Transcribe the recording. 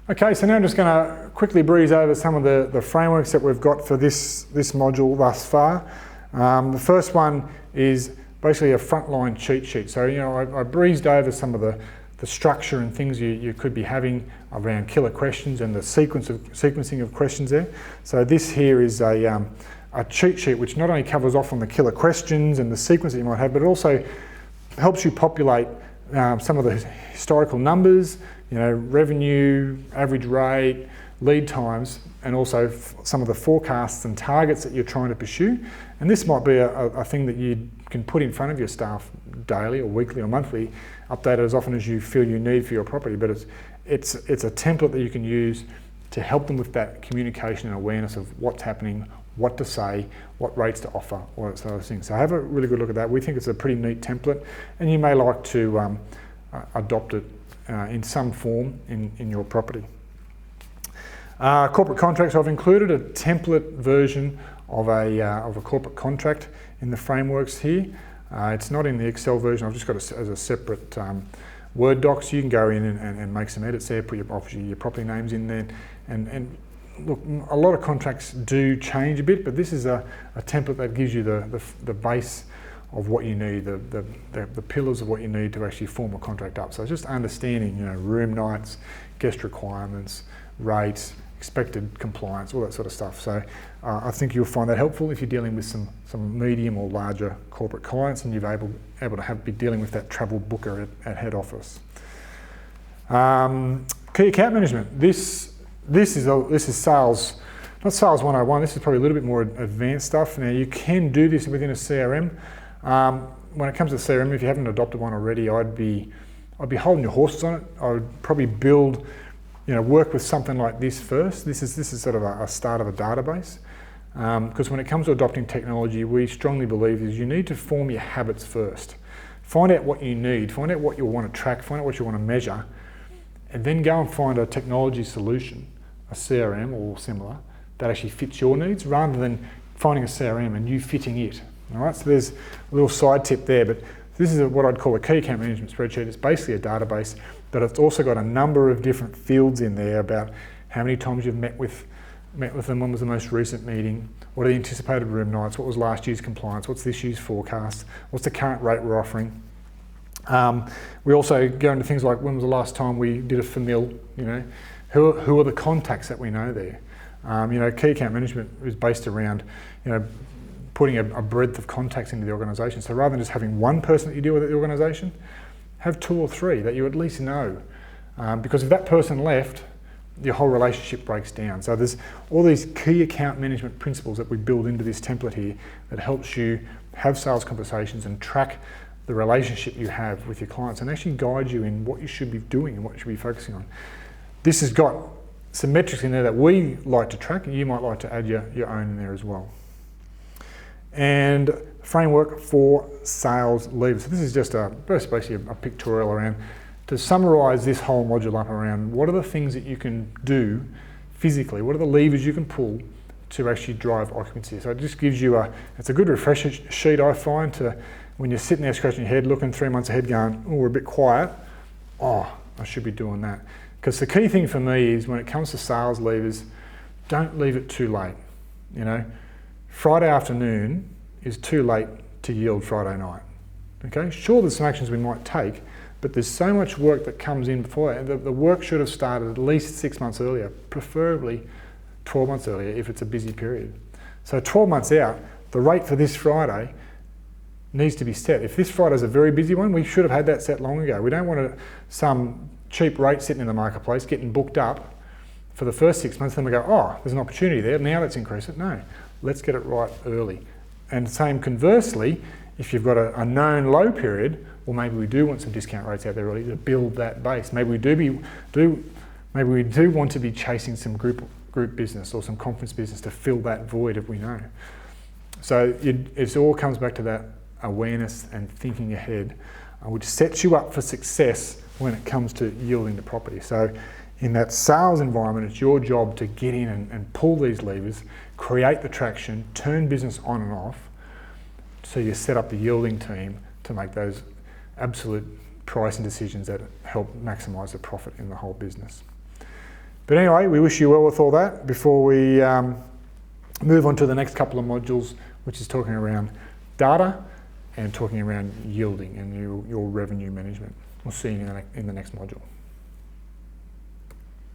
Okay, so now I'm just going to quickly breeze over some of the frameworks that we've got for this module thus far. The first one is basically a Frontline cheat sheet. So, you know, I breezed over some of the structure and things you could be having around killer questions and the sequencing of questions there. So this here is a cheat sheet which not only covers off on the killer questions and the sequence that you might have, but it also helps you populate some of the historical numbers, you know, revenue, average rate, lead times, and also some of the forecasts and targets that you're trying to pursue. And this might be a thing that you can put in front of your staff daily or weekly or monthly, update it as often as you feel you need for your property. But it's a template that you can use to help them with that communication and awareness of what's happening, what to say, what rates to offer, all those sort of things. So have a really good look at that. We think it's a pretty neat template, and you may like to adopt it in some form in your property. Corporate contracts, I've included a template version of a corporate contract in the frameworks here. It's not in the Excel version, I've just got it as a separate Word doc, so you can go in and make some edits there, put your property names in there. And look, a lot of contracts do change a bit, but this is a template that gives you the base of what you need, the pillars of what you need to actually form a contract up. So just understanding, you know, room nights, guest requirements, rates, expected compliance, all that sort of stuff. So I think you'll find that helpful if you're dealing with some medium or larger corporate clients and you're able to be dealing with that travel booker at head office. Key account management. This is sales, not sales 101. This is probably a little bit more advanced stuff. Now you can do this within a CRM. When it comes to CRM, if you haven't adopted one already, I'd be holding your horses on it. I would probably build, you know, work with something like this first. This is sort of a start of a database. Because when it comes to adopting technology, we strongly believe is you need to form your habits first. Find out what you need, find out what you want to track, find out what you want to measure, and then go and find a technology solution, a CRM or similar, that actually fits your needs, rather than finding a CRM and you fitting it. All right, so there's a little side tip there, but this is what I'd call a key account management spreadsheet. It's basically a database, but it's also got a number of different fields in there about how many times you've met with them, when was the most recent meeting, what are the anticipated room nights, what was last year's compliance, what's this year's forecast, what's the current rate we're offering. We also go into things like when was the last time we did a famil, you know, who are the contacts that we know there. You know, key account management is based around, you know, putting a breadth of contacts into the organisation. So rather than just having one person that you deal with at the organisation, have 2 or 3 that you at least know. Because if that person left, your whole relationship breaks down. So there's all these key account management principles that we build into this template here that helps you have sales conversations and track the relationship you have with your clients and actually guide you in what you should be doing and what you should be focusing on. This has got some metrics in there that we like to track, and you might like to add your own in there as well. And framework for sales levers. So this is just basically a pictorial around to summarise this whole module up around what are the things that you can do physically, what are the levers you can pull to actually drive occupancy. So it just gives you it's a good refresher sheet, I find, to when you're sitting there scratching your head, looking 3 months ahead going, oh, we're a bit quiet, oh, I should be doing that. Because the key thing for me is when it comes to sales levers, don't leave it too late, you know. Friday afternoon is too late to yield Friday night. Okay, sure, there's some actions we might take, but there's so much work that comes in before that. The work should have started at least 6 months earlier, preferably 12 months earlier if it's a busy period. So 12 months out, the rate for this Friday needs to be set. If this Friday's a very busy one, we should have had that set long ago. We don't want some cheap rate sitting in the marketplace getting booked up for the first 6 months, then we go, oh, there's an opportunity there, now let's increase it. No, let's get it right early. And same conversely, if you've got a known low period, well, maybe we do want some discount rates out there early to build that base. Maybe we do want to be chasing some group business or some conference business to fill that void if we know. So it all comes back to that awareness and thinking ahead, which sets you up for success when it comes to yielding the property. So in that sales environment, it's your job to get in and pull these levers, create the traction, turn business on and off, so you set up the yielding team to make those absolute pricing decisions that help maximise the profit in the whole business. But anyway, we wish you well with all that before we move on to the next couple of modules, which is talking around data and talking around yielding and your revenue management. We'll see you in the next module.